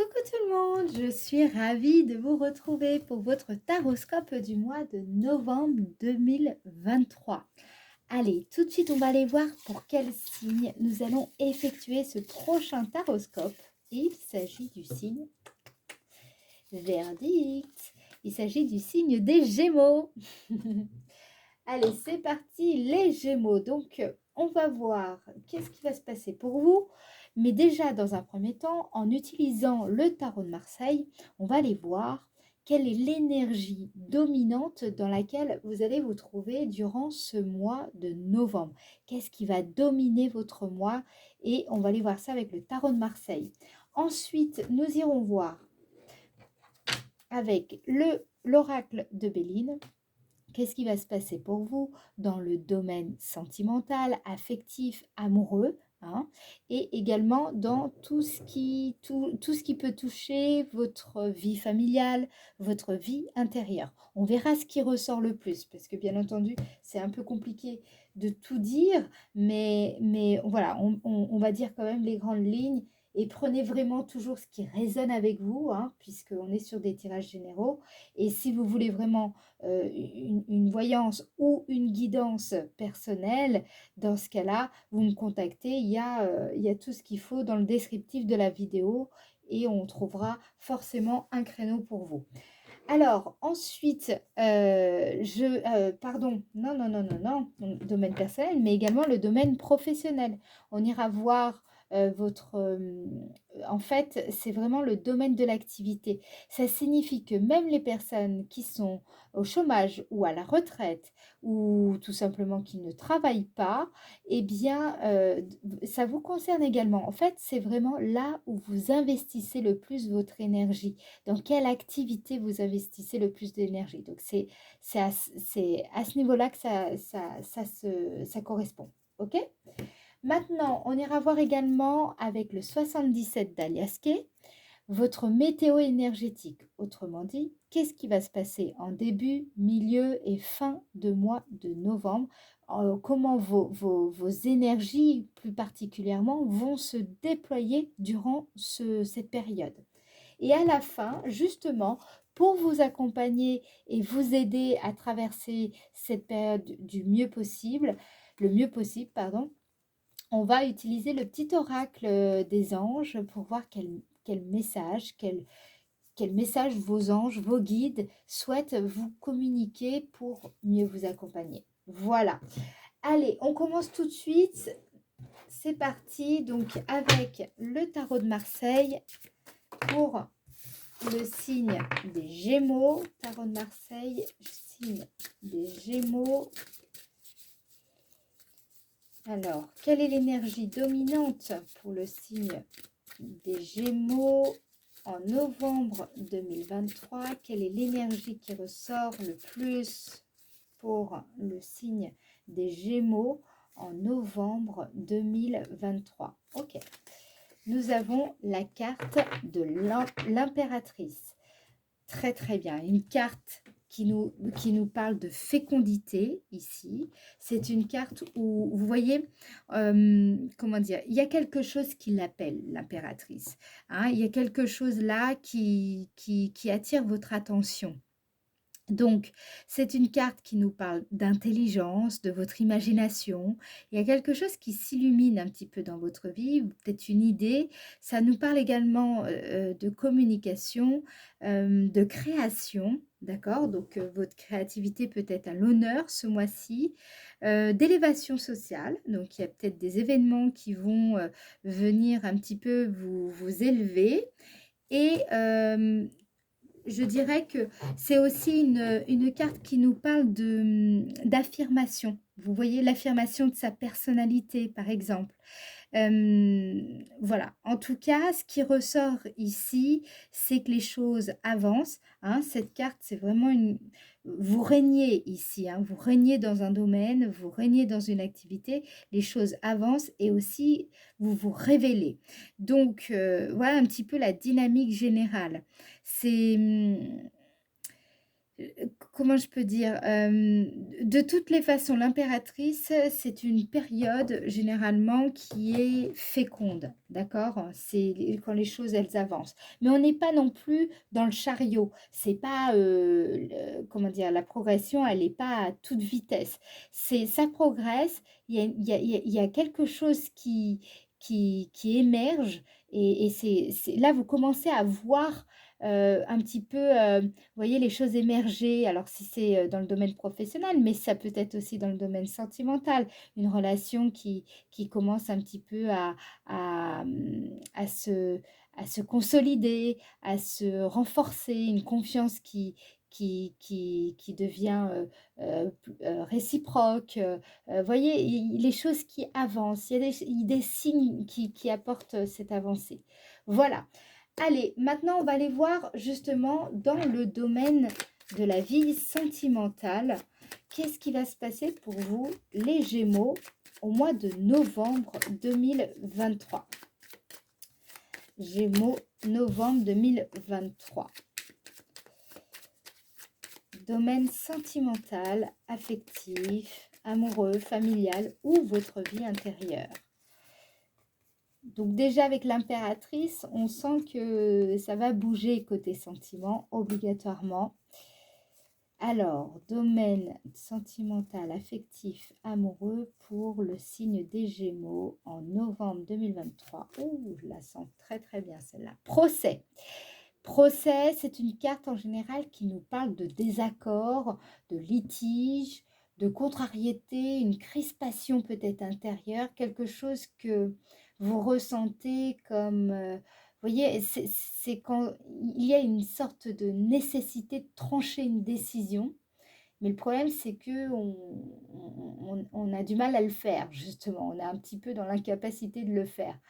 Coucou tout le monde, je suis ravie de vous retrouver pour votre taroscope du mois de novembre 2023. Allez, tout de suite on va aller voir pour quel signe nous allons effectuer ce prochain taroscope. Il s'agit du signe verdict. Il s'agit du signe des Gémeaux. Allez, c'est parti les Gémeaux. Donc, on va voir qu'est-ce qui va se passer pour vous. Mais déjà, dans un premier temps, en utilisant le tarot de Marseille, on va aller voir quelle est l'énergie dominante dans laquelle vous allez vous trouver durant ce mois de novembre. Qu'est-ce qui va dominer votre mois? Et on va aller voir ça avec le tarot de Marseille. Ensuite, nous irons voir avec l'oracle de Béline. Qu'est-ce qui va se passer pour vous dans le domaine sentimental, affectif, amoureux, hein, et également dans tout ce qui peut toucher votre vie familiale, votre vie intérieure. On verra ce qui ressort le plus, parce que bien entendu, c'est un peu compliqué de tout dire, mais voilà, on va dire quand même les grandes lignes. Et prenez vraiment toujours ce qui résonne avec vous, hein, puisqu'on est sur des tirages généraux. Et si vous voulez vraiment une voyance ou une guidance personnelle, dans ce cas-là, vous me contactez. Il y a tout ce qu'il faut dans le descriptif de la vidéo et on trouvera forcément un créneau pour vous. Alors, ensuite, pardon, non, non, non, non, non, domaine personnel, mais également le domaine professionnel. On ira voir en fait, c'est vraiment le domaine de l'activité. Ça signifie que même les personnes qui sont au chômage ou à la retraite ou tout simplement qui ne travaillent pas, eh bien, ça vous concerne également. En fait, c'est vraiment là où vous investissez le plus votre énergie. Dans quelle activité vous investissez le plus d'énergie. Donc, c'est à ce niveau-là que ça correspond. OK? Maintenant, on ira voir également avec le 77 d'Aliasqué votre météo énergétique. Autrement dit, qu'est-ce qui va se passer en début, milieu et fin de mois de novembre? Comment vos énergies, plus particulièrement, vont se déployer durant cette période? Et à la fin, justement, pour vous accompagner et vous aider à traverser cette période le mieux possible, pardon, on va utiliser le petit oracle des anges pour voir quel message vos anges, vos guides souhaitent vous communiquer pour mieux vous accompagner. Voilà. Allez, on commence tout de suite. C'est parti, donc avec le tarot de Marseille pour le signe des Gémeaux, tarot de Marseille, signe des Gémeaux. Alors, quelle est l'énergie dominante pour le signe des Gémeaux en novembre 2023? Quelle est l'énergie qui ressort le plus pour le signe des Gémeaux en novembre 2023? Ok. Nous avons la carte de l'impératrice. Très très bien, une carte qui nous parle de fécondité ici. C'est une carte où, vous voyez, comment dire, il y a quelque chose qui l'appelle, l'impératrice. Hein, il y a quelque chose là qui attire votre attention. Donc, c'est une carte qui nous parle d'intelligence, de votre imagination. Il y a quelque chose qui s'illumine un petit peu dans votre vie, peut-être une idée. Ça nous parle également de communication, de création, d'accord? Donc, votre créativité peut être à l'honneur ce mois-ci, d'élévation sociale. Donc, il y a peut-être des événements qui vont venir un petit peu vous élever. Et je dirais que c'est aussi une carte qui nous parle d'affirmation. Vous voyez l'affirmation de sa personnalité, par exemple. Voilà. En tout cas, ce qui ressort ici, c'est que les choses avancent. Hein. Cette carte, c'est vraiment vous régnez ici, hein. Vous régnez dans un domaine, vous régnez dans une activité, les choses avancent et aussi vous vous révélez. Donc, voilà un petit peu la dynamique générale. C'est comment je peux dire? De toutes les façons, l'impératrice, c'est une période généralement qui est féconde, d'accord? C'est les quand les choses, elles avancent. Mais on n'est pas non plus dans le chariot. C'est pas, le comment dire? La progression, elle est pas à toute vitesse. C'est ça progresse, il y a quelque chose qui émerge et c'est là, vous commencez à voir, un petit peu, vous voyez les choses émerger, alors si c'est, dans le domaine professionnel, mais ça peut être aussi dans le domaine sentimental. Une relation qui commence un petit peu à se consolider, à se renforcer, une confiance qui devient, réciproque, voyez, les choses qui avancent, il y a des signes qui apportent, cette avancée. Voilà. Allez, maintenant on va aller voir justement dans le domaine de la vie sentimentale. Qu'est-ce qui va se passer pour vous, les Gémeaux, au mois de novembre 2023? Gémeaux, novembre 2023. Domaine sentimental, affectif, amoureux, familial ou votre vie intérieure. Donc déjà avec l'impératrice, on sent que ça va bouger côté sentiment, obligatoirement. Alors, domaine sentimental, affectif, amoureux pour le signe des Gémeaux en novembre 2023. Ouh, je la sens très très bien celle-là. Procès. Procès, c'est une carte en général qui nous parle de désaccord, de litige, de contrariété, une crispation peut-être intérieure, quelque chose que vous ressentez comme, vous voyez, c'est quand il y a une sorte de nécessité de trancher une décision, mais le problème c'est que on a du mal à le faire justement, on est un petit peu dans l'incapacité de le faire.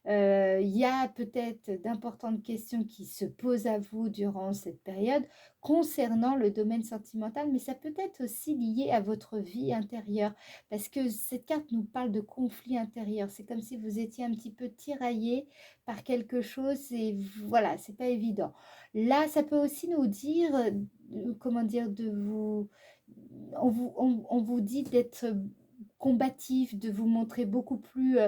Il y a peut-être d'importantes questions qui se posent à vous durant cette période concernant le domaine sentimental, mais ça peut être aussi lié à votre vie intérieure, parce que cette carte nous parle de conflit intérieur. C'est comme si vous étiez un petit peu tiraillé par quelque chose et voilà, c'est pas évident. Là, ça peut aussi nous dire, comment dire, on vous dit d'être combatif, de vous montrer beaucoup plus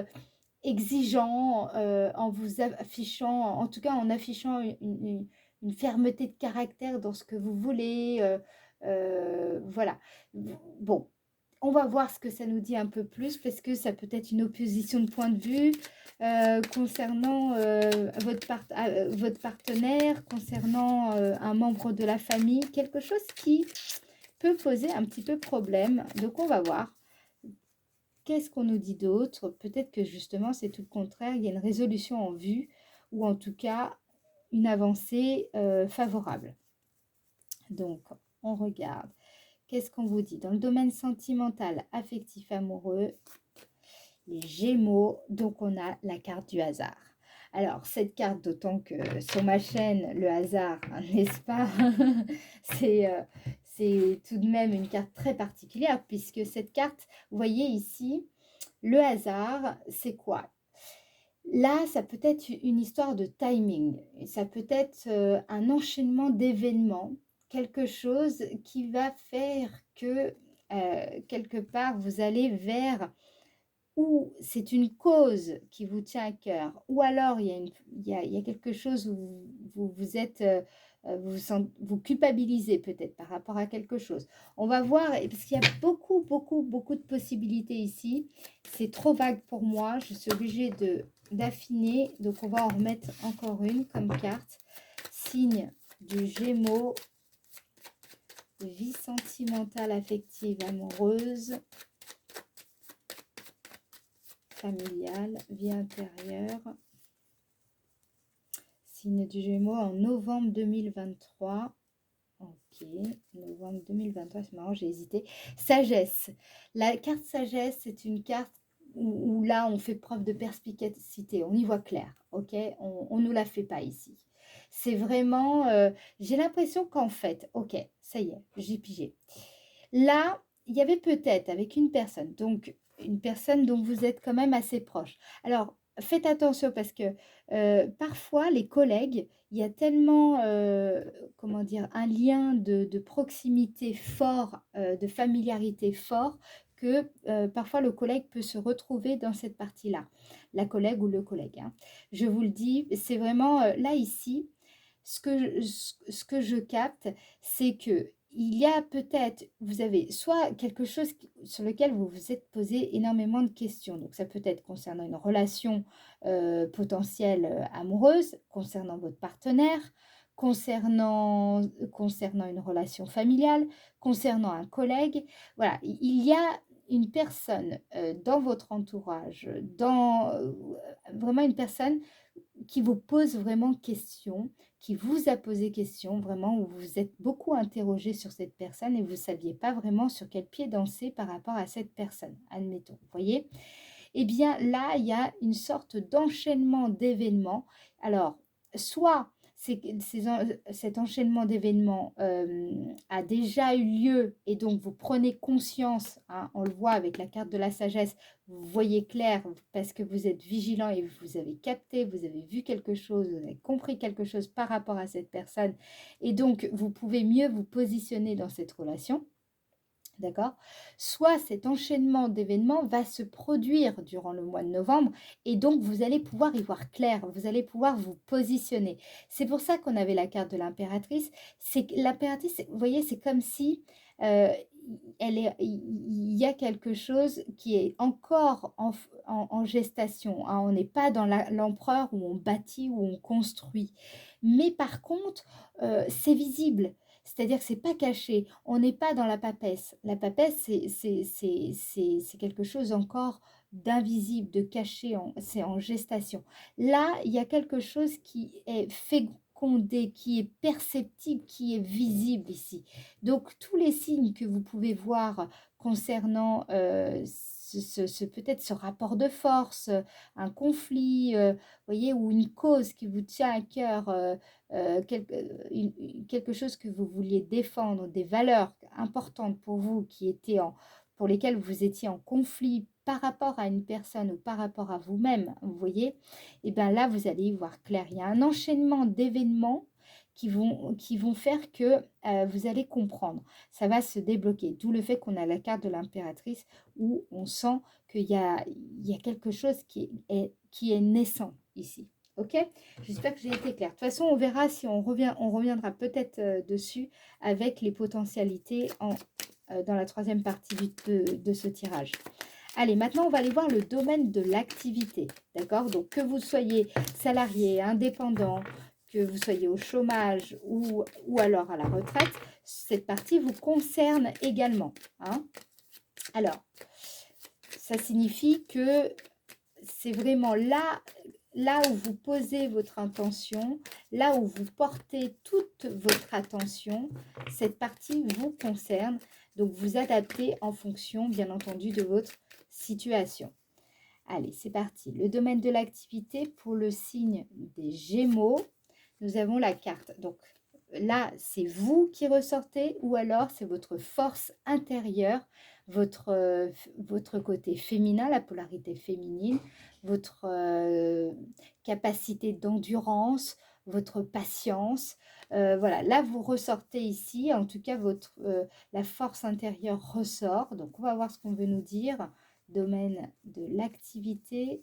exigeant, en vous affichant, en tout cas en affichant une fermeté de caractère dans ce que vous voulez. Voilà. Bon, on va voir ce que ça nous dit un peu plus parce que ça peut être une opposition de point de vue concernant votre partenaire, concernant un membre de la famille, quelque chose qui peut poser un petit peu problème. Donc on va voir. Qu'est-ce qu'on nous dit d'autre? Peut-être que justement, c'est tout le contraire, il y a une résolution en vue ou en tout cas une avancée favorable. Donc, on regarde. Qu'est-ce qu'on vous dit? Dans le domaine sentimental, affectif, amoureux, les Gémeaux, donc on a la carte du hasard. Alors, cette carte, d'autant que sur ma chaîne, le hasard, hein, n'est-ce pas? C'est tout de même une carte très particulière puisque cette carte, vous voyez ici, le hasard, c'est quoi? Là, ça peut être une histoire de timing. Ça peut être un enchaînement d'événements, quelque chose qui va faire que quelque part, vous allez vers ou c'est une cause qui vous tient à cœur, ou alors il y a quelque chose où vous êtes, vous culpabilisez peut-être par rapport à quelque chose. On va voir, parce qu'il y a beaucoup, beaucoup, beaucoup de possibilités ici. C'est trop vague pour moi, je suis obligée d'affiner, donc on va en remettre encore une comme carte. Signe du Gémeaux, vie sentimentale, affective, amoureuse, familiale, vie intérieure. Signe du Gémeaux en novembre 2023. Ok, novembre 2023, c'est marrant, j'ai hésité. Sagesse. La carte sagesse, c'est une carte où là, on fait preuve de perspicacité, on y voit clair, ok? On ne nous la fait pas ici. C'est vraiment, j'ai l'impression qu'en fait, ok, ça y est, j'ai pigé. Là, il y avait peut-être avec une personne, donc une personne dont vous êtes quand même assez proche. Alors, faites attention parce que parfois les collègues, il y a tellement, comment dire, un lien de proximité fort, de familiarité fort que parfois le collègue peut se retrouver dans cette partie-là, la collègue ou le collègue, hein. Je vous le dis, c'est vraiment là ici, ce que je capte, c'est que il y a peut-être, vous avez soit quelque chose sur lequel vous vous êtes posé énormément de questions. Donc, ça peut être concernant une relation potentielle amoureuse, concernant votre partenaire, concernant une relation familiale, concernant un collègue. Voilà, il y a une personne dans votre entourage, vraiment une personne qui vous pose vraiment question, qui vous a posé question, vraiment, où vous vous êtes beaucoup interrogé sur cette personne et vous ne saviez pas vraiment sur quel pied danser par rapport à cette personne, admettons, vous voyez? Eh bien là, il y a une sorte d'enchaînement d'événements. Alors, soit cet enchaînement d'événements a déjà eu lieu et donc vous prenez conscience, hein, on le voit avec la carte de la sagesse, vous voyez clair parce que vous êtes vigilant et vous avez capté, vous avez vu quelque chose, vous avez compris quelque chose par rapport à cette personne et donc vous pouvez mieux vous positionner dans cette relation. D'accord? Soit cet enchaînement d'événements va se produire durant le mois de novembre et donc vous allez pouvoir y voir clair, vous allez pouvoir vous positionner. C'est pour ça qu'on avait la carte de l'impératrice. C'est que l'impératrice, vous voyez, c'est comme si euh, il y a quelque chose qui est encore en gestation, hein. On n'est pas dans l'empereur où on bâtit, où on construit. Mais par contre, c'est visible. C'est-à-dire que c'est pas caché. On n'est pas dans la papesse. La papesse, c'est quelque chose encore d'invisible, de caché, c'est en gestation. Là, il y a quelque chose qui est fécondé, qui est perceptible, qui est visible ici. Donc, tous les signes que vous pouvez voir concernant peut-être ce rapport de force, un conflit, voyez, ou une cause qui vous tient à cœur, quelque chose que vous vouliez défendre, des valeurs importantes pour vous pour lesquelles vous étiez en conflit par rapport à une personne ou par rapport à vous-même, vous voyez, et bien là, vous allez y voir clair. Il y a un enchaînement d'événements qui vont faire que vous allez comprendre. Ça va se débloquer. D'où le fait qu'on a la carte de l'impératrice où on sent qu'il y a quelque chose qui est naissant ici. Ok? J'espère que j'ai été claire. De toute façon, on verra si on reviendra peut-être dessus avec les potentialités dans la troisième partie de ce tirage. Allez, maintenant, on va aller voir le domaine de l'activité. D'accord? Donc, que vous soyez salarié, indépendant, que vous soyez au chômage ou alors à la retraite, cette partie vous concerne également, hein. Alors, ça signifie que c'est vraiment là où vous posez votre intention, là où vous portez toute votre attention, cette partie vous concerne. Donc, vous adaptez en fonction, bien entendu, de votre situation. Allez, c'est parti. Le domaine de l'activité pour le signe des Gémeaux, nous avons la carte. Donc, là, c'est vous qui ressortez ou alors c'est votre force intérieure, votre côté féminin, la polarité féminine, votre capacité d'endurance, votre patience. Voilà, là, vous ressortez ici. En tout cas, la force intérieure ressort. Donc, on va voir ce qu'on veut nous dire. Domaine de l'activité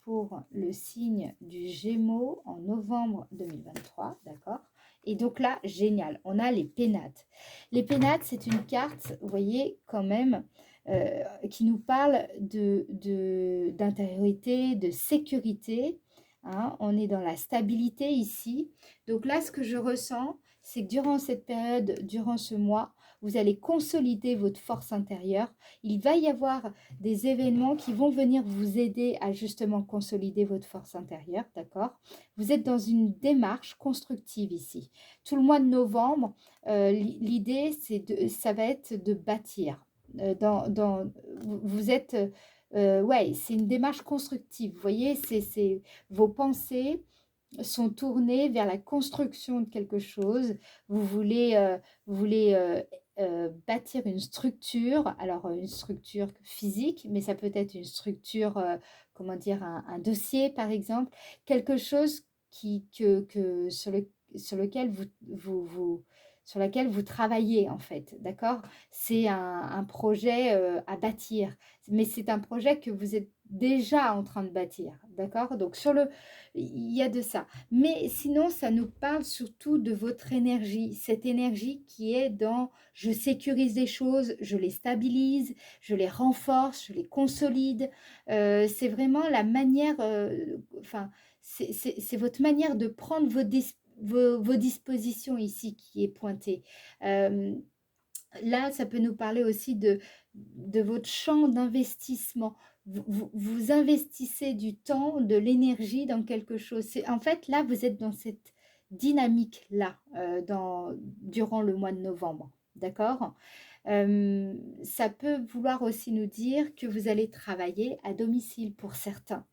pour le signe du Gémeaux en novembre 2023, d'accord? Et donc là, génial, on a les pénates. Les pénates, c'est une carte, vous voyez, quand même, qui nous parle d'intériorité, de sécurité, hein. On est dans la stabilité ici. Donc là, ce que je ressens, c'est que durant cette période, durant ce mois, vous allez consolider votre force intérieure. Il va y avoir des événements qui vont venir vous aider à justement consolider votre force intérieure, d'accord? Vous êtes dans une démarche constructive ici. Tout le mois de novembre, l'idée, ça va être de bâtir. Vous êtes, ouais, c'est une démarche constructive. Vous voyez, vos pensées sont tournées vers la construction de quelque chose. Vous voulez bâtir une structure, alors une structure physique, mais ça peut être une structure, comment dire, un dossier par exemple, quelque chose sur lequel sur laquelle vous travaillez en fait, d'accord? C'est un projet à bâtir, mais c'est un projet que vous êtes déjà en train de bâtir, d'accord? Donc il y a de ça. Mais sinon, ça nous parle surtout de votre énergie, cette énergie qui est dans je sécurise les choses, je les stabilise, je les renforce, je les consolide. C'est vraiment la manière, enfin, c'est votre manière de prendre vos dispositions ici qui est pointée. Euh, Là, ça peut nous parler aussi de votre champ d'investissement. Vous investissez du temps, de l'énergie dans quelque chose. En fait, là, vous êtes dans cette dynamique-là durant le mois de novembre. D'accord? Ça peut vouloir aussi nous dire que vous allez travailler à domicile pour certains.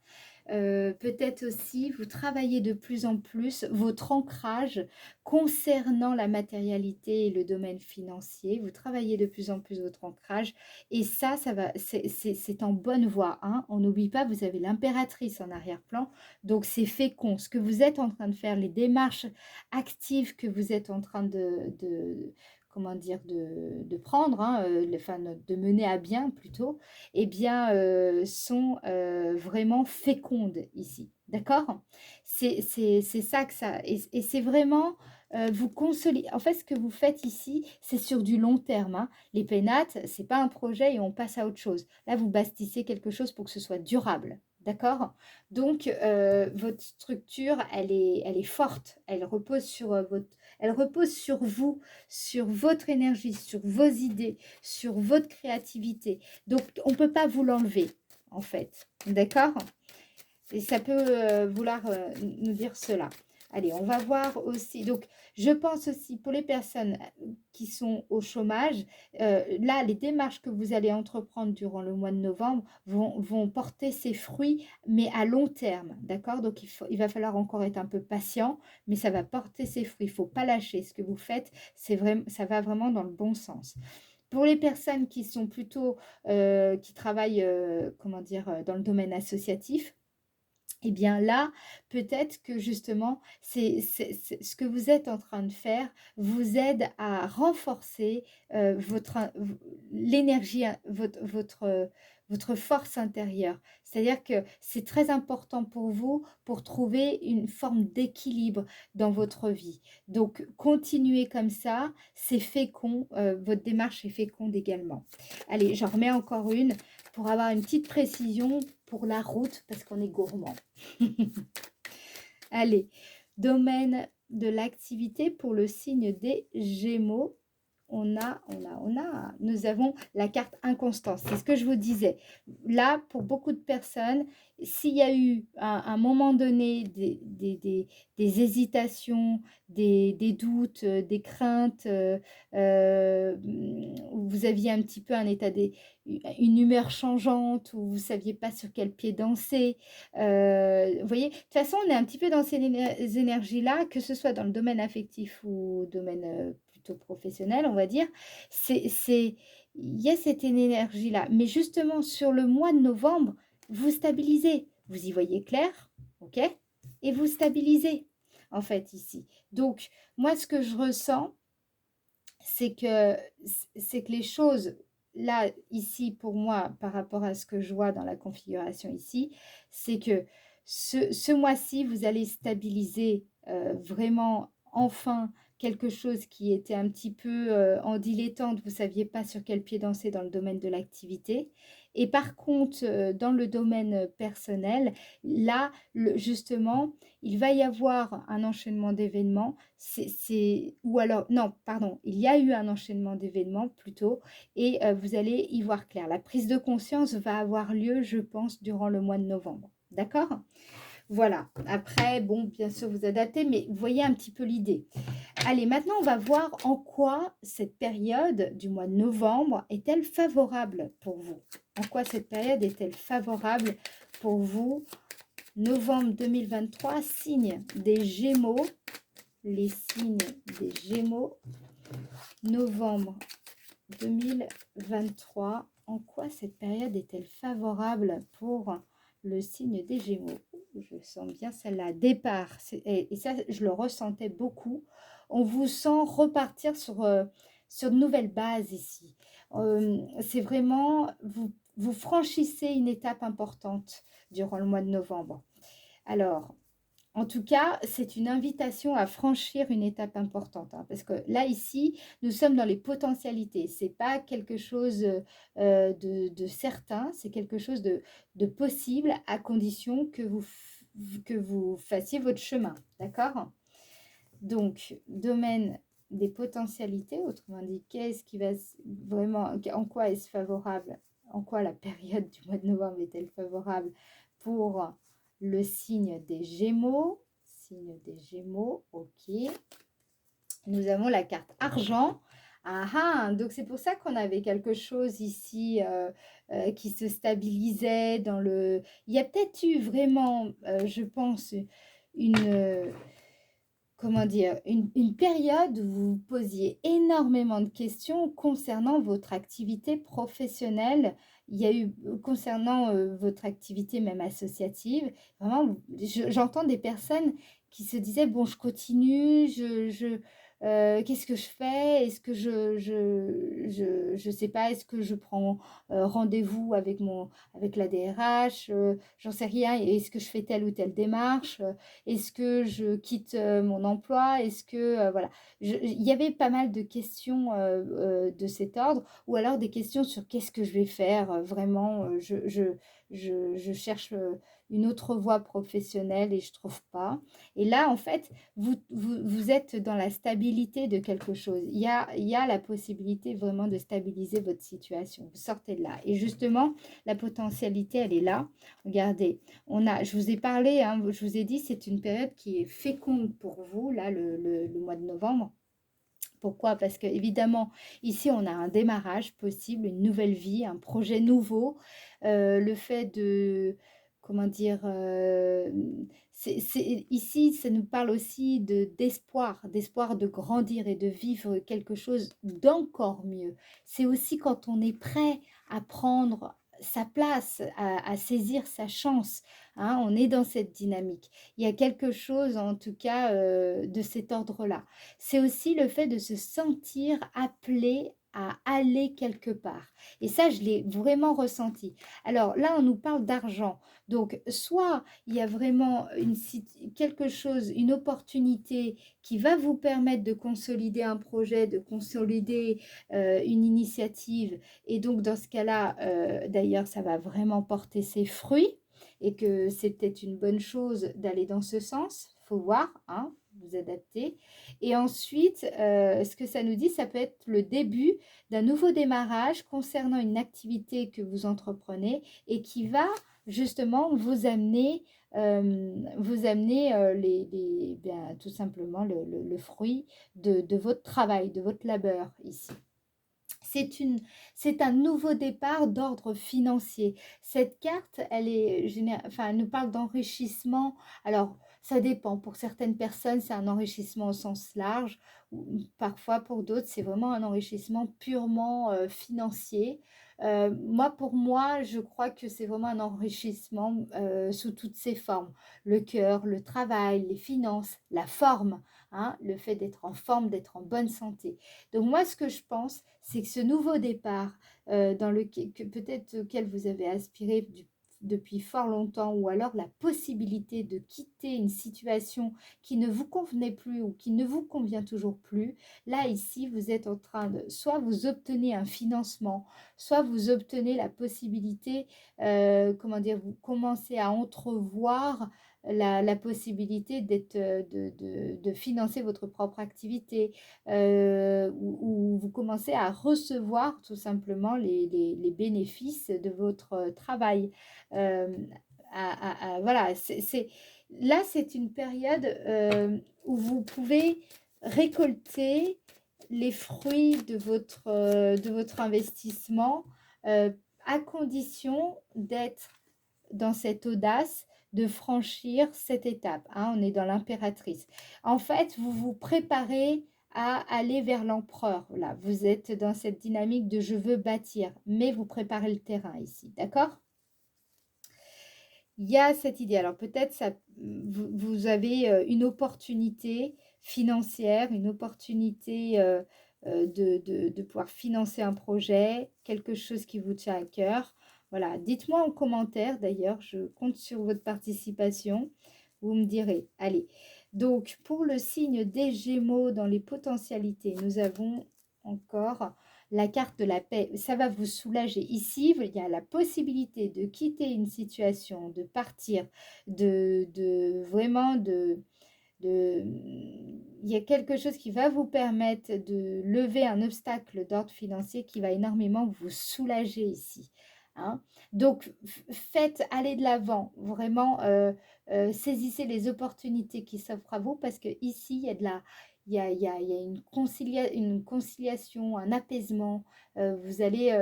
Peut-être aussi, vous travaillez de plus en plus votre ancrage concernant la matérialité et le domaine financier. Vous travaillez de plus en plus votre ancrage et ça va, c'est en bonne voie. Hein. On n'oublie pas, vous avez l'impératrice en arrière-plan, donc c'est fécond. Ce que vous êtes en train de faire, les démarches actives que vous êtes en train comment dire, de prendre, hein, enfin, de mener à bien plutôt, eh bien, sont vraiment fécondes ici. D'accord? C'est ça que ça... Et c'est vraiment vous consolider. En fait, ce que vous faites ici, c'est sur du long terme. Hein. Les pénates, c'est pas un projet et on passe à autre chose. Là, vous bastissez quelque chose pour que ce soit durable. D'accord? Donc, votre structure, elle est forte. Elle repose sur elle repose sur vous, sur votre énergie, sur vos idées, sur votre créativité. Donc, on ne peut pas vous l'enlever, en fait. D'accord? Et ça peut vouloir nous dire cela. Allez, on va voir aussi. Donc, je pense aussi pour les personnes qui sont au chômage, là, les démarches que vous allez entreprendre durant le mois de novembre vont porter ses fruits, mais à long terme. D'accord? Donc, il va falloir encore être un peu patient, mais ça va porter ses fruits. Il ne faut pas lâcher. Ce que vous faites, ça va vraiment dans le bon sens. Pour les personnes qui sont plutôt, qui travaillent, comment dire, dans le domaine associatif, eh bien là, peut-être que justement, ce que vous êtes en train de faire vous aide à renforcer l'énergie, votre force intérieure. C'est-à-dire que c'est très important pour vous pour trouver une forme d'équilibre dans votre vie. Donc, continuez comme ça, c'est fécond, votre démarche est féconde également. Allez, j'en remets encore une pour avoir une petite précision pour la route parce qu'on est gourmand. Allez, domaine de l'activité pour le signe des Gémeaux. Nous avons la carte inconstance. C'est ce que je vous disais. Là, pour beaucoup de personnes, s'il y a eu à un moment donné des hésitations, des doutes, des craintes, où vous aviez un petit peu une humeur changeante, où vous ne saviez pas sur quel pied danser, vous voyez, de toute façon, on est un petit peu dans ces énergies-là, que ce soit dans le domaine affectif ou domaine plutôt professionnel, on va dire. Il y a cette énergie-là. Mais justement, sur le mois de novembre, vous stabilisez. Vous y voyez clair, ok? Et vous stabilisez, en fait, ici. Donc, moi, ce que je ressens, c'est que les choses, là, ici, pour moi, par rapport à ce que je vois dans la configuration ici, c'est que ce mois-ci, vous allez stabiliser vraiment, enfin, quelque chose qui était un petit peu en dilettante, vous ne saviez pas sur quel pied danser dans le domaine de l'activité. Et par contre, dans le domaine personnel, là, justement, il va y avoir un enchaînement d'événements, ou alors, non, pardon, il y a eu un enchaînement d'événements plutôt, et vous allez y voir clair. La prise de conscience va avoir lieu, je pense, durant le mois de novembre. D'accord? Voilà. Après, bon, bien sûr, vous adaptez, mais vous voyez un petit peu l'idée. Allez, maintenant, on va voir en quoi cette période du mois de novembre est-elle favorable pour vous. En quoi cette période est-elle favorable pour vous? Novembre 2023, signe des Gémeaux. Les signes des Gémeaux. Novembre 2023, en quoi cette période est-elle favorable pour le signe des Gémeaux. Je sens bien celle-là. Départ, et ça, je le ressentais beaucoup. On vous sent repartir sur de nouvelles bases ici. C'est vraiment, vous franchissez une étape importante durant le mois de novembre. Alors, en tout cas, c'est une invitation à franchir une étape importante, hein, parce que là, ici, nous sommes dans les potentialités. Ce n'est pas quelque chose de certain, c'est quelque chose de possible à condition que vous fassiez votre chemin. D'accord? Donc, domaine des potentialités, autrement dit, qu'est-ce qui va vraiment, en quoi est-ce favorable, en quoi la période du mois de novembre est-elle favorable pour le signe des Gémeaux? Signe des Gémeaux, ok. Nous avons la carte argent. Ah ah, donc c'est pour ça qu'on avait quelque chose ici qui se stabilisait dans le... Il y a peut-être eu vraiment, je pense, une comment dire, une période où vous vous posiez énormément de questions concernant votre activité professionnelle. Il y a eu, concernant votre activité même associative, vraiment, j'entends des personnes qui se disaient, bon, je continue, qu'est-ce que je fais? Est-ce que je sais pas, est-ce que je prends rendez-vous avec la DRH? J'en sais rien. Est-ce que je fais telle ou telle démarche? Est-ce que je quitte mon emploi? Est-ce que, voilà. Il y avait pas mal de questions de cet ordre, ou alors des questions sur qu'est-ce que je vais faire vraiment. Je cherche une autre voie professionnelle et je trouve pas. Et là, en fait, vous êtes dans la stabilité de quelque chose. Il y a la possibilité vraiment de stabiliser votre situation. Vous sortez de là. Et justement, la potentialité, elle est là. Regardez, je vous ai parlé, hein, je vous ai dit, c'est une période qui est féconde pour vous, là, le mois de novembre. Pourquoi? Parce que évidemment, ici, on a un démarrage possible, une nouvelle vie, un projet nouveau. Le fait de, comment dire, ici, ça nous parle aussi d'espoir de grandir et de vivre quelque chose d'encore mieux. C'est aussi quand on est prêt à prendre sa place, à saisir sa chance, hein, on est dans cette dynamique. Il y a quelque chose, en tout cas, de cet ordre-là. C'est aussi le fait de se sentir appelé à aller quelque part. Et ça, je l'ai vraiment ressenti. Alors là, on nous parle d'argent. Donc, soit il y a vraiment quelque chose, une opportunité qui va vous permettre de consolider un projet, de consolider une initiative. Et donc, dans ce cas-là, d'ailleurs, ça va vraiment porter ses fruits et que c'est peut-être une bonne chose d'aller dans ce sens. Il faut voir, hein, vous adapter. Et ensuite, ce que ça nous dit, ça peut être le début d'un nouveau démarrage concernant une activité que vous entreprenez et qui va justement vous amener, bien, tout simplement le fruit de votre travail, de votre labeur ici. C'est un nouveau départ d'ordre financier. Cette carte, elle nous parle d'enrichissement. Alors, ça dépend. Pour certaines personnes, c'est un enrichissement au sens large. Parfois, pour d'autres, c'est vraiment un enrichissement purement financier. Pour moi, je crois que c'est vraiment un enrichissement sous toutes ses formes. Le cœur, le travail, les finances, la forme, hein, le fait d'être en forme, d'être en bonne santé. Donc moi, ce que je pense, c'est que ce nouveau départ dans peut-être auquel vous avez aspiré depuis fort longtemps, ou alors la possibilité de quitter une situation qui ne vous convenait plus ou qui ne vous convient toujours plus, là, ici, vous êtes en train de, soit vous obtenez un financement, soit vous obtenez la possibilité, comment dire, vous commencez à entrevoir la possibilité de financer votre propre activité, où vous commencez à recevoir tout simplement les bénéfices de votre travail. Euh, voilà, là, c'est une période où vous pouvez récolter les fruits de votre investissement à condition d'être dans cette audace de franchir cette étape, hein. On est dans l'impératrice. En fait, vous vous préparez à aller vers l'empereur. Là, vous êtes dans cette dynamique de je veux bâtir, mais vous préparez le terrain ici, d'accord? il y a cette idée. Alors peut-être ça, vous avez une opportunité financière, une opportunité de pouvoir financer un projet, quelque chose qui vous tient à cœur. Voilà, dites-moi en commentaire d'ailleurs, je compte sur votre participation. Vous me direz. Allez, donc pour le signe des Gémeaux dans les potentialités, nous avons encore la carte de la paix. Ça va vous soulager. Ici, il y a la possibilité de quitter une situation, de partir, vraiment il y a quelque chose qui va vous permettre de lever un obstacle d'ordre financier qui va énormément vous soulager ici. Hein. Donc, faites aller de l'avant, vraiment, saisissez les opportunités qui s'offrent à vous parce que ici, il y a de la, il y a une conciliation, un apaisement. Vous allez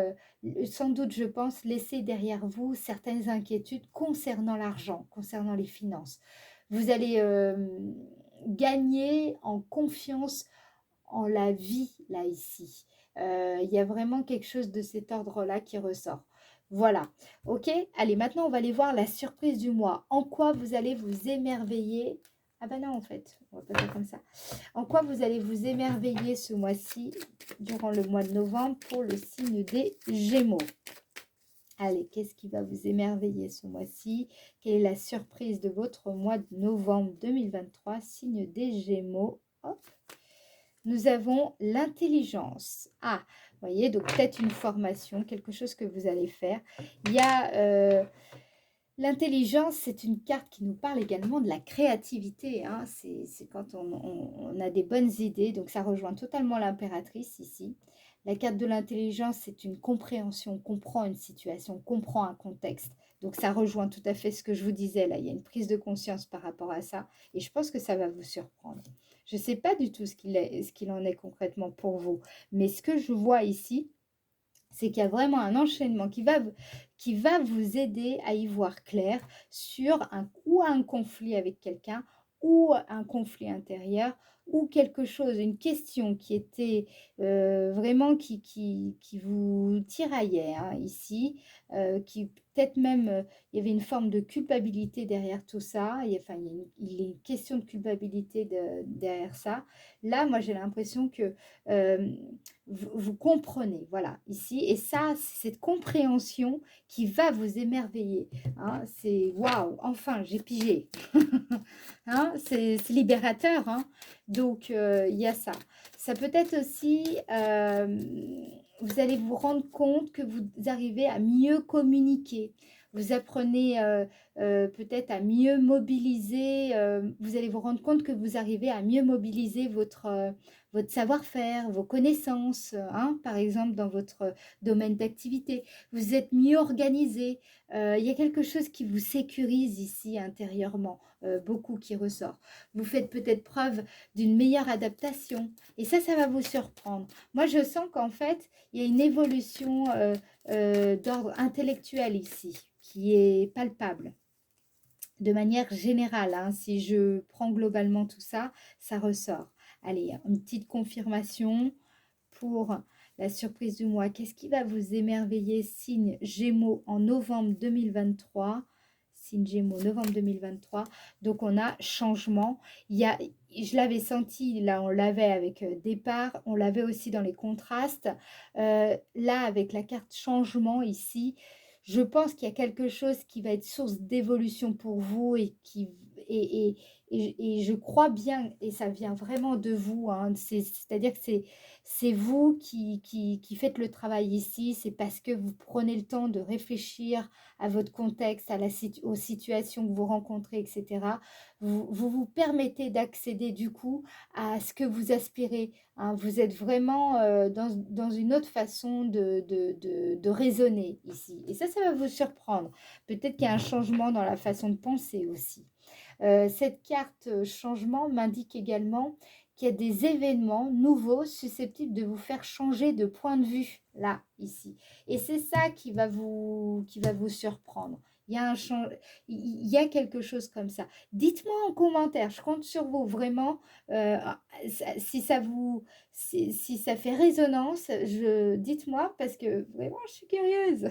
sans doute, je pense, laisser derrière vous certaines inquiétudes concernant l'argent, concernant les finances. Vous allez gagner en confiance en la vie, là, ici. Il y a vraiment quelque chose de cet ordre-là qui ressort. Voilà, ok. Allez, maintenant, on va aller voir la surprise du mois. En quoi vous allez vous émerveiller? Ah ben non, en fait, on va pas faire comme ça. En quoi vous allez vous émerveiller ce mois-ci, durant le mois de novembre, pour le signe des Gémeaux? Allez, qu'est-ce qui va vous émerveiller ce mois-ci? Quelle est la surprise de votre mois de novembre 2023, signe des Gémeaux? Hop. Nous avons l'intelligence. Ah, vous voyez, donc peut-être une formation, quelque chose que vous allez faire. Il y a l'intelligence, c'est une carte qui nous parle également de la créativité. Hein. C'est quand on a des bonnes idées, donc ça rejoint totalement l'impératrice ici. La carte de l'intelligence, c'est une compréhension, on comprend une situation, on comprend un contexte. Donc ça rejoint tout à fait ce que je vous disais là, il y a une prise de conscience par rapport à ça et je pense que ça va vous surprendre. Je ne sais pas du tout ce qu'il en est concrètement pour vous, mais ce que je vois ici, c'est qu'il y a vraiment un enchaînement qui va vous aider à y voir clair sur ou un conflit avec quelqu'un, ou un conflit intérieur, ou quelque chose, une question qui était vraiment qui vous tiraillait hein, ici, qui peut-être même, il y avait une forme de culpabilité derrière tout ça, enfin, il y a une question de culpabilité derrière ça. Là, moi, j'ai l'impression que vous comprenez, voilà, ici. Et ça, c'est cette compréhension qui va vous émerveiller. Hein, c'est waouh, enfin, j'ai pigé. Hein, c'est libérateur. Hein. Donc, il y a ça. Ça peut être aussi, vous allez vous rendre compte que vous arrivez à mieux communiquer. Vous apprenez peut-être à mieux mobiliser. Vous allez vous rendre compte que vous arrivez à mieux mobiliser votre savoir-faire, vos connaissances, hein, par exemple dans votre domaine d'activité. Vous êtes mieux organisé. Il y a quelque chose qui vous sécurise ici intérieurement, beaucoup qui ressort. Vous faites peut-être preuve d'une meilleure adaptation et ça va vous surprendre. Moi, je sens qu'en fait, il y a une évolution d'ordre intellectuel ici qui est palpable. De manière générale, hein, si je prends globalement tout ça, ça ressort. Allez, une petite confirmation pour la surprise du mois. Qu'est-ce qui va vous émerveiller, signe Gémeaux en novembre 2023? Signe Gémeaux, novembre 2023. Donc, on a changement. Je l'avais senti, là, on l'avait avec départ. On l'avait aussi dans les contrastes. Là, avec la carte changement ici, je pense qu'il y a quelque chose qui va être source d'évolution pour vous et je crois bien, et ça vient vraiment de vous, hein, c'est-à-dire que c'est vous qui faites le travail ici, c'est parce que vous prenez le temps de réfléchir à votre contexte, aux situations que vous rencontrez, etc. Vous permettez d'accéder du coup à ce que vous aspirez. Hein. Vous êtes vraiment dans une autre façon de raisonner ici. Et ça va vous surprendre. Peut-être qu'il y a un changement dans la façon de penser aussi. Cette carte changement m'indique également qu'il y a des événements nouveaux susceptibles de vous faire changer de point de vue, là, ici. Et c'est ça qui va vous surprendre. il y a quelque chose comme ça. Dites-moi en commentaire, je compte sur vous, vraiment. Si ça vous, si ça fait résonance, dites-moi parce que vraiment, je suis curieuse.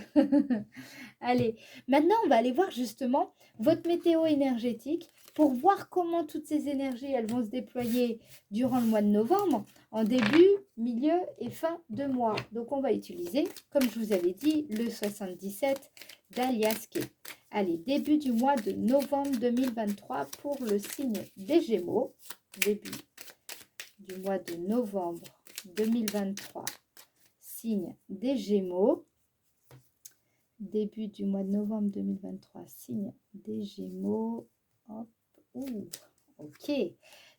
Allez, maintenant, on va aller voir justement votre météo énergétique pour voir comment toutes ces énergies, elles vont se déployer durant le mois de novembre, en début, milieu et fin de mois. Donc, on va utiliser, comme je vous avais dit, le 77 d'Aliaské. Allez, début du mois de novembre 2023 pour le signe des Gémeaux. Début du mois de novembre 2023, signe des Gémeaux. Début du mois de novembre 2023, signe des Gémeaux. Hop, ouh, ok.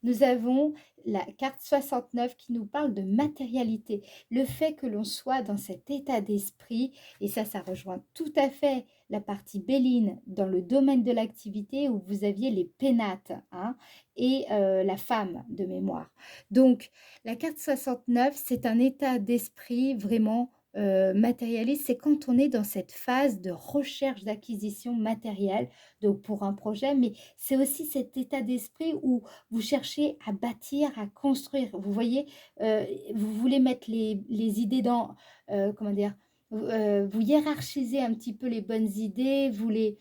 Nous avons la carte 69 qui nous parle de matérialité. Le fait que l'on soit dans cet état d'esprit, et ça rejoint tout à fait la partie Béline dans le domaine de l'activité où vous aviez les pénates hein, et la femme de mémoire. Donc, la carte 69, c'est un état d'esprit vraiment matérialiste, c'est quand on est dans cette phase de recherche d'acquisition matérielle, donc pour un projet, mais c'est aussi cet état d'esprit où vous cherchez à bâtir, à construire. Vous voyez, vous voulez mettre les idées dans, comment dire, vous hiérarchisez un petit peu les bonnes idées, vous les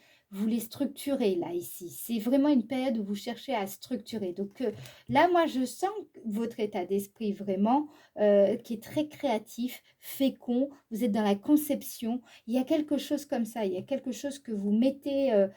structurez là, ici. C'est vraiment une période où vous cherchez à structurer. Donc là, moi, je sens votre état d'esprit vraiment qui est très créatif, fécond. Vous êtes dans la conception. Il y a quelque chose comme ça. Il y a quelque chose que vous mettez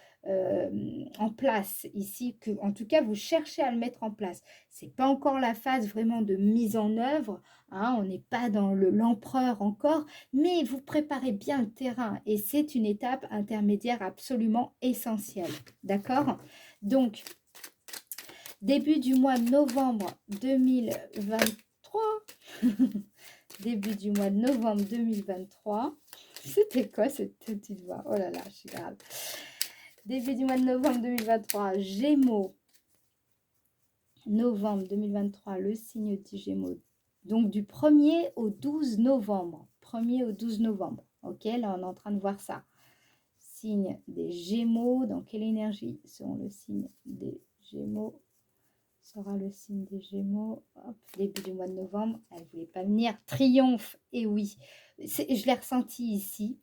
en place ici, que en tout cas, vous cherchez à le mettre en place. Ce n'est pas encore la phase vraiment de mise en œuvre. Hein, on n'est pas dans l'empereur encore, mais vous préparez bien le terrain et c'est une étape intermédiaire absolument essentielle. D'accord? Donc, début du mois de novembre 2023, début du mois de novembre 2023, c'était quoi cette petite voix? Oh là là, je suis grave. Début du mois de novembre 2023, Gémeaux, novembre 2023, le signe du Gémeaux. Donc, du 1er au 12 novembre. 1er au 12 novembre. Ok, là, on est en train de voir ça. Signe des Gémeaux. Dans quelle énergie seront le signe des Gémeaux? Sera le signe des Gémeaux. Hop, début du mois de novembre. Elle ne voulait pas venir. Triomphe. Et oui, je l'ai ressenti ici.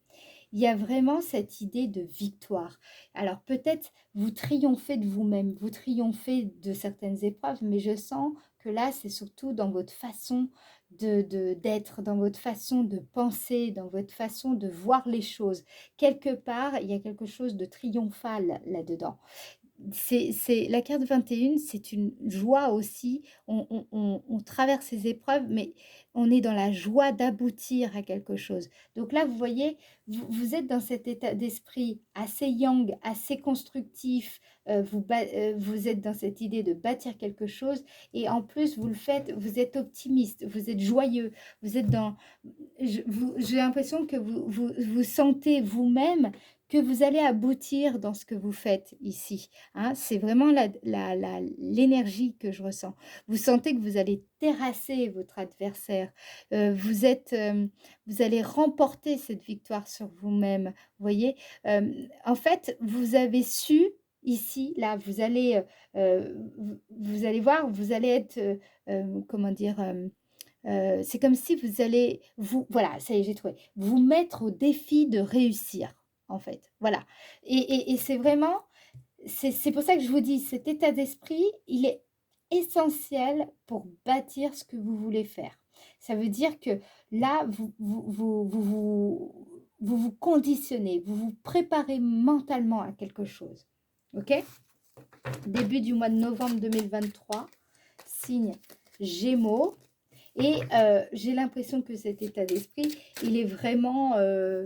Il y a vraiment cette idée de victoire. Alors peut-être vous triomphez de vous-même, vous triomphez de certaines épreuves, mais je sens que là, c'est surtout dans votre façon d'être, dans votre façon de penser, dans votre façon de voir les choses. Quelque part, il y a quelque chose de triomphal là-dedans. La carte 21, c'est une joie aussi. On traverse ces épreuves, mais on est dans la joie d'aboutir à quelque chose. Donc là, vous voyez, vous êtes dans cet état d'esprit assez yang, assez constructif. Vous êtes dans cette idée de bâtir quelque chose. Et en plus, vous le faites, vous êtes optimiste, vous êtes joyeux. Vous êtes dans... J'ai l'impression que vous sentez vous-même que vous allez aboutir dans ce que vous faites ici. Hein, c'est vraiment l'énergie que je ressens. Vous sentez que vous allez terrasser votre adversaire. Vous allez remporter cette victoire sur vous-même. Vous voyez, en fait, vous avez su ici, là, vous allez voir, vous allez être, comment dire, c'est comme si vous allez, voilà, ça y est, j'ai trouvé, vous mettre au défi de réussir, en fait. Voilà. Et c'est vraiment, c'est pour ça que je vous dis, cet état d'esprit, il est essentiel pour bâtir ce que vous voulez faire. Ça veut dire que là, vous conditionnez, vous vous préparez mentalement à quelque chose. OK? Début du mois de novembre 2023, signe Gémeaux. Et j'ai l'impression que cet état d'esprit, il est vraiment...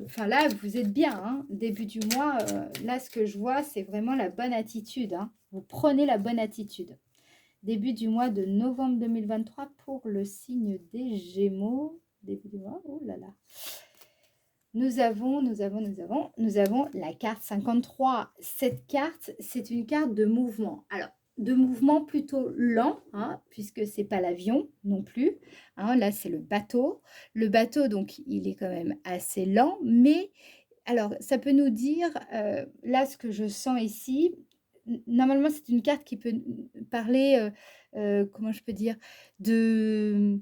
Enfin là, vous êtes bien, hein, début du mois. Là, ce que je vois, c'est vraiment la bonne attitude. Hein. Vous prenez la bonne attitude. Début du mois de novembre 2023 pour le signe des Gémeaux. Début du mois, oh là là. Nous avons la carte 53. Cette carte, c'est une carte de mouvement. Alors, de mouvement plutôt lent, hein, puisque c'est pas l'avion non plus. Hein, là, c'est le bateau. Le bateau, donc, il est quand même assez lent, mais alors ça peut nous dire, là ce que je sens ici, normalement c'est une carte qui peut parler, comment je peux dire? De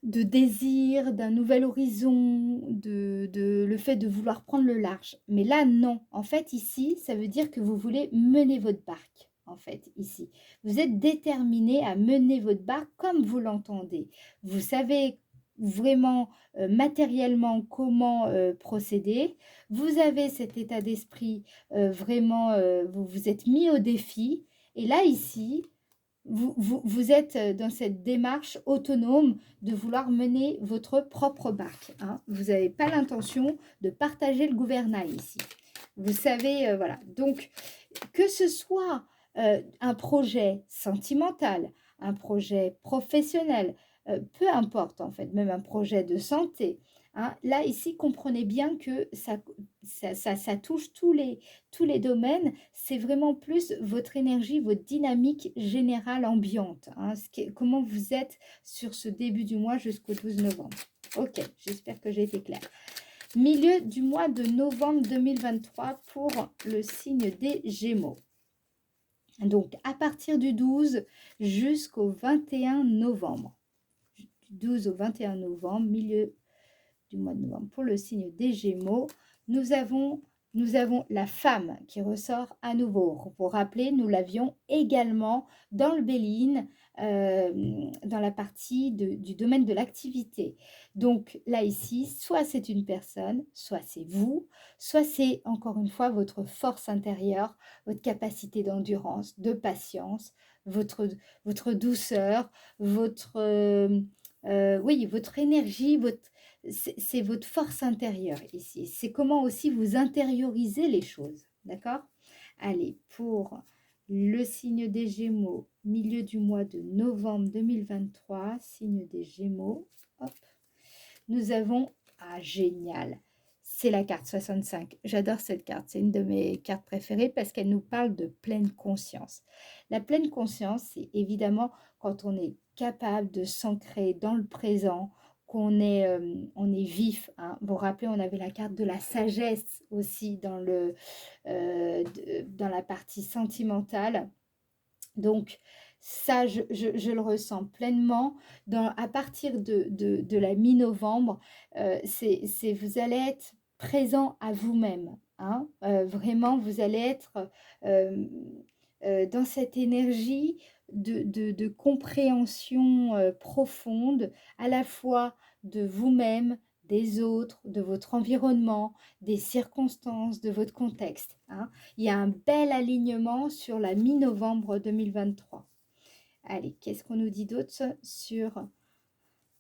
de désir, d'un nouvel horizon, de le fait de vouloir prendre le large. Mais là, non. En fait, ici, ça veut dire que vous voulez mener votre barque, en fait, ici. Vous êtes déterminé à mener votre barque comme vous l'entendez. Vous savez vraiment matériellement comment procéder. Vous avez cet état d'esprit vraiment, vous vous êtes mis au défi. Et là, ici, vous êtes dans cette démarche autonome de vouloir mener votre propre barque, hein. Vous n'avez pas l'intention de partager le gouvernail ici. Vous savez, voilà. Donc, que ce soit un projet sentimental, un projet professionnel, peu importe en fait, même un projet de santé, hein. Là, ici, comprenez bien que ça touche tous les domaines. C'est vraiment plus votre énergie, votre dynamique générale ambiante, hein, comment vous êtes sur ce début du mois jusqu'au 12 novembre. Ok, j'espère que j'ai été claire. Milieu du mois de novembre 2023 pour le signe des Gémeaux. Donc, à partir du 12 jusqu'au 21 novembre. Du 12 au 21 novembre, milieu du mois de novembre, pour le signe des Gémeaux, nous avons la femme qui ressort à nouveau. Pour vous rappeler, nous l'avions également dans le Béline, dans la partie du domaine de l'activité. Donc là, ici, soit c'est une personne, soit c'est vous, soit c'est encore une fois votre force intérieure, votre capacité d'endurance, de patience, votre douceur, oui, votre énergie, c'est votre force intérieure ici. C'est comment aussi vous intériorisez les choses. D'accord? Allez, pour le signe des Gémeaux, milieu du mois de novembre 2023, signe des Gémeaux, hop, nous avons, ah génial, c'est la carte 65. J'adore cette carte, c'est une de mes cartes préférées parce qu'elle nous parle de pleine conscience. La pleine conscience, c'est évidemment quand on est capable de s'ancrer dans le présent, on est vif, hein. Vous vous rappelez, on avait la carte de la sagesse aussi dans la partie sentimentale. Donc, ça, je le ressens pleinement. À partir de la mi-novembre, vous allez être présent à vous-même, hein. Vraiment, vous allez être euh, dans cette énergie de compréhension profonde, à la fois de vous-même, des autres, de votre environnement, des circonstances, de votre contexte, hein. Il y a un bel alignement sur la mi-novembre 2023. Allez, qu'est-ce qu'on nous dit d'autre sur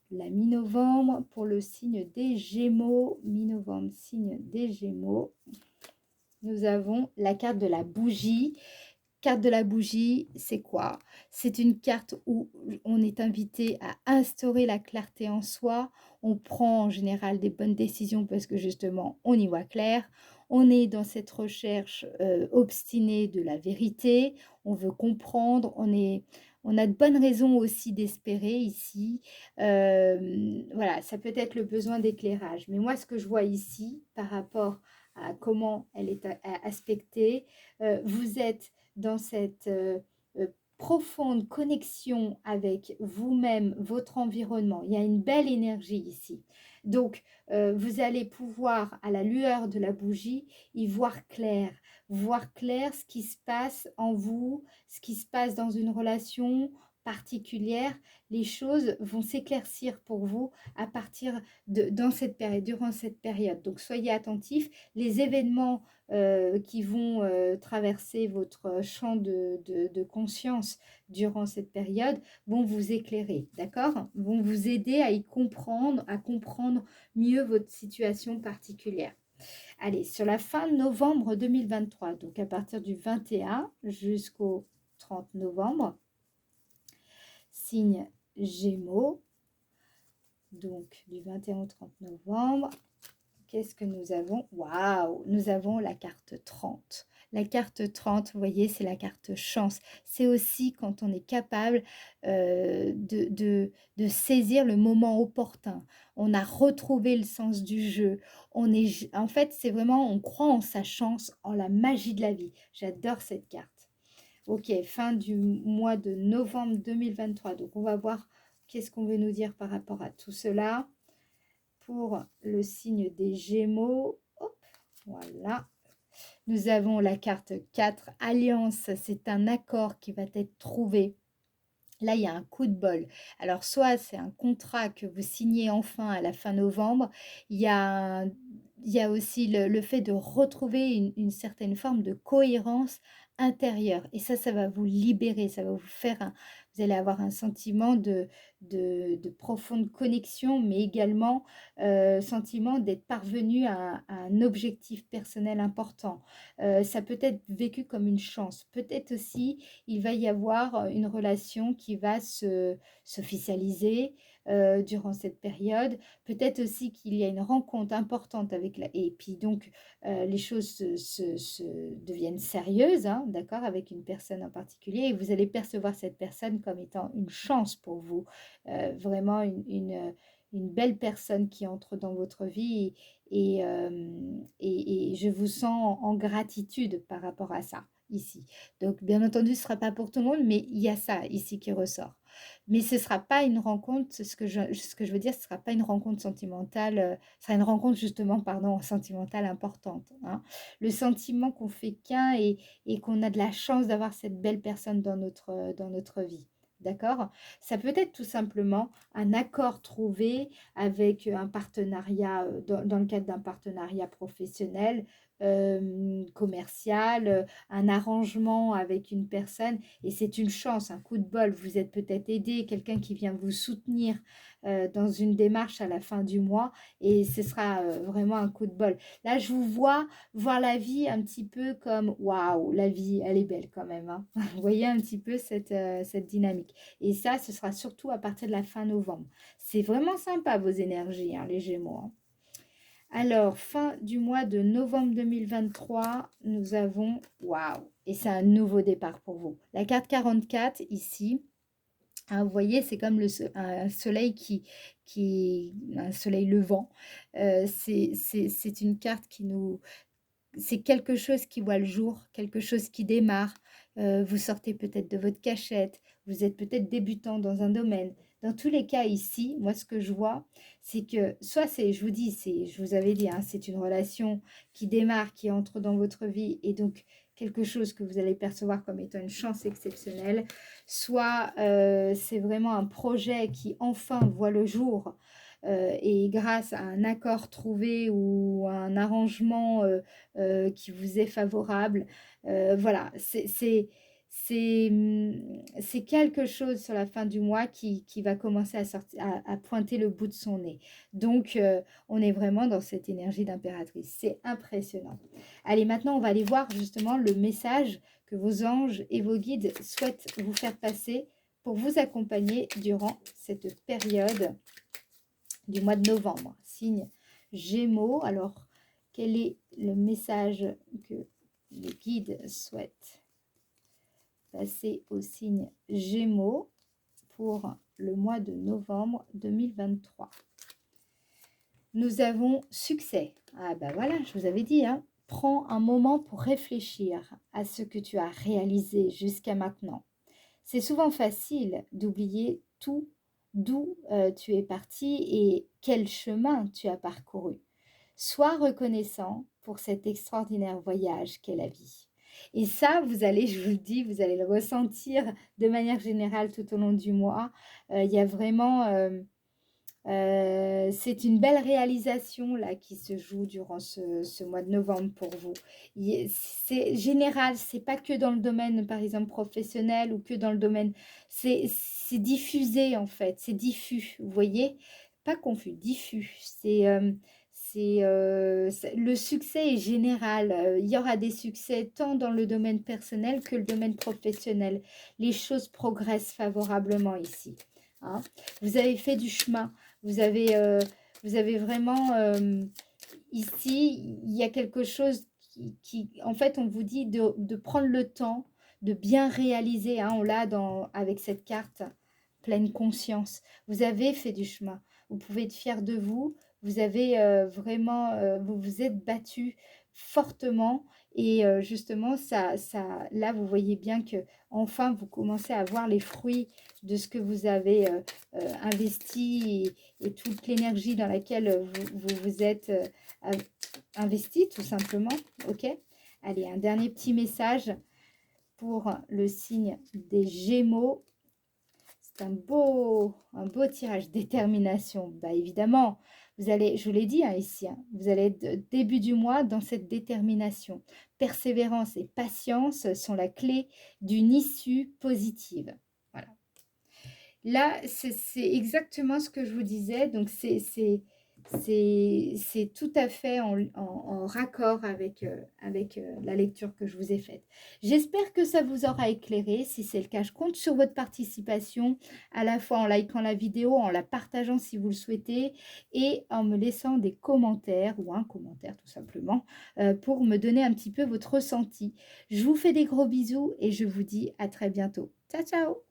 la mi-novembre pour le signe des Gémeaux? Mi-novembre, signe des Gémeaux. Nous avons la carte de la bougie. Carte de la bougie, c'est quoi? C'est une carte où on est invité à instaurer la clarté en soi. On prend en général des bonnes décisions parce que justement, on y voit clair. On est dans cette recherche obstinée de la vérité. On veut comprendre. On a de bonnes raisons aussi d'espérer ici. Voilà, ça peut être le besoin d'éclairage. Mais moi, ce que je vois ici, par rapport à comment elle est aspectée, vous êtes dans cette profonde connexion avec vous-même, votre environnement. Il y a une belle énergie ici. Donc, vous allez pouvoir, à la lueur de la bougie, y voir clair ce qui se passe en vous, ce qui se passe dans une relation particulière. Les choses vont s'éclaircir pour vous à partir dans cette période, durant cette période. Donc, soyez attentifs. Les événements qui vont traverser votre champ de conscience durant cette période vont vous éclairer, d'accord? Vont vous aider à comprendre mieux votre situation particulière. Allez, sur la fin novembre 2023, donc à partir du 21 jusqu'au 30 novembre, signe Gémeaux, donc du 21 au 30 novembre, qu'est-ce que nous avons? Waouh! Nous avons la carte 30. La carte 30, vous voyez, c'est la carte chance. C'est aussi quand on est capable de saisir le moment opportun. On a retrouvé le sens du jeu. En fait, c'est vraiment, on croit en sa chance, en la magie de la vie. J'adore cette carte. Ok, fin du mois de novembre 2023. Donc, on va voir qu'est-ce qu'on veut nous dire par rapport à tout cela. Pour le signe des Gémeaux, hop, voilà. Nous avons la carte 4, Alliance. C'est un accord qui va être trouvé. Là, il y a un coup de bol. Alors, soit c'est un contrat que vous signez enfin à la fin novembre. Il y a, il y a aussi le fait de retrouver une certaine forme de cohérence intérieure. Et ça va vous libérer. Ça va vous faire vous allez avoir un sentiment de profonde connexion, mais également sentiment d'être parvenu à un objectif personnel important. Ça peut être vécu comme une chance. Peut-être aussi il va y avoir une relation qui va s'officialiser durant cette période. Peut-être aussi qu'il y a une rencontre importante avec la... Et puis donc, les choses deviennent sérieuses, hein, d'accord, avec une personne en particulier. Et vous allez percevoir cette personne comme étant une chance pour vous. Vraiment une belle personne qui entre dans votre vie. Et je vous sens en gratitude par rapport à ça ici. Donc, bien entendu, ce ne sera pas pour tout le monde, mais il y a ça ici qui ressort. Mais ce ne sera pas une rencontre, ce que je veux dire, ce ne sera pas une rencontre sentimentale, ce sera une rencontre justement, pardon, sentimentale importante. Hein. Le sentiment qu'on fait qu'un et qu'on a de la chance d'avoir cette belle personne dans notre vie. D'accord? Ça peut être tout simplement un accord trouvé avec un partenariat, dans le cadre d'un partenariat professionnel, commercial, un arrangement avec une personne et c'est une chance, un coup de bol. Vous êtes peut-être aidé, quelqu'un qui vient vous soutenir dans une démarche à la fin du mois et ce sera vraiment un coup de bol. Là, je vous vois voir la vie un petit peu comme waouh, la vie, elle est belle quand même. Hein. Vous voyez un petit peu cette dynamique. Et ça, ce sera surtout à partir de la fin novembre. C'est vraiment sympa vos énergies, hein, les Gémeaux. Hein. Alors, fin du mois de novembre 2023, nous avons, waouh, et c'est un nouveau départ pour vous. La carte 44, ici, hein, vous voyez, c'est comme un soleil un soleil levant. C'est une carte qui nous, c'est quelque chose qui voit le jour, quelque chose qui démarre. Vous sortez peut-être de votre cachette, vous êtes peut-être débutant dans un domaine. Dans tous les cas ici, moi ce que je vois, c'est que soit c'est, je vous dis, je vous avais dit, hein, c'est une relation qui démarre, qui entre dans votre vie et donc quelque chose que vous allez percevoir comme étant une chance exceptionnelle, soit c'est vraiment un projet qui enfin voit le jour et grâce à un accord trouvé ou un arrangement qui vous est favorable, voilà, c'est quelque chose sur la fin du mois qui va commencer à pointer le bout de son nez. Donc, on est vraiment dans cette énergie d'impératrice. C'est impressionnant. Allez, maintenant, on va aller voir justement le message que vos anges et vos guides souhaitent vous faire passer pour vous accompagner durant cette période du mois de novembre. Signe Gémeaux. Alors, quel est le message que les guides souhaitent passer au signe Gémeaux pour le mois de novembre 2023? Nous avons succès. Ah ben voilà, je vous avais dit, hein. Prends un moment pour réfléchir à ce que tu as réalisé jusqu'à maintenant. C'est souvent facile d'oublier tout d'où tu es parti et quel chemin tu as parcouru. Sois reconnaissant pour cet extraordinaire voyage qu'est la vie. Et ça, vous allez, je vous le dis, vous allez le ressentir de manière générale tout au long du mois. Il y a vraiment... c'est une belle réalisation là qui se joue durant ce mois de novembre pour vous. C'est général, c'est pas que dans le domaine par exemple professionnel ou que dans le domaine, c'est diffusé en fait, c'est diffus, vous voyez, pas confus, diffus. Le succès est général. Il y aura des succès tant dans le domaine personnel que le domaine professionnel. Les choses progressent favorablement ici. Hein. Vous avez fait du chemin. Vous avez vraiment Ici, il y a quelque chose en fait, on vous dit de prendre le temps, de bien réaliser, hein, on l'a avec cette carte, pleine conscience. Vous avez fait du chemin, vous pouvez être fiers de vous, vous avez vraiment, vous vous êtes battu fortement et justement, là, vous voyez bien que enfin vous commencez à voir les fruits de ce que vous avez investi et toute l'énergie dans laquelle vous êtes investi, tout simplement. Ok. Allez, un dernier petit message pour le signe des Gémeaux. C'est un beau tirage. Détermination. Bah évidemment, vous allez, je vous l'ai dit hein, ici, hein, vous allez être début du mois dans cette détermination. Persévérance et patience sont la clé d'une issue positive. Voilà. Là, c'est exactement ce que je vous disais. Donc, c'est tout à fait en raccord avec, la lecture que je vous ai faite. J'espère que ça vous aura éclairé. Si c'est le cas, je compte sur votre participation, à la fois en likant la vidéo, en la partageant si vous le souhaitez, et en me laissant des commentaires, ou un commentaire tout simplement, pour me donner un petit peu votre ressenti. Je vous fais des gros bisous et je vous dis à très bientôt. Ciao, ciao!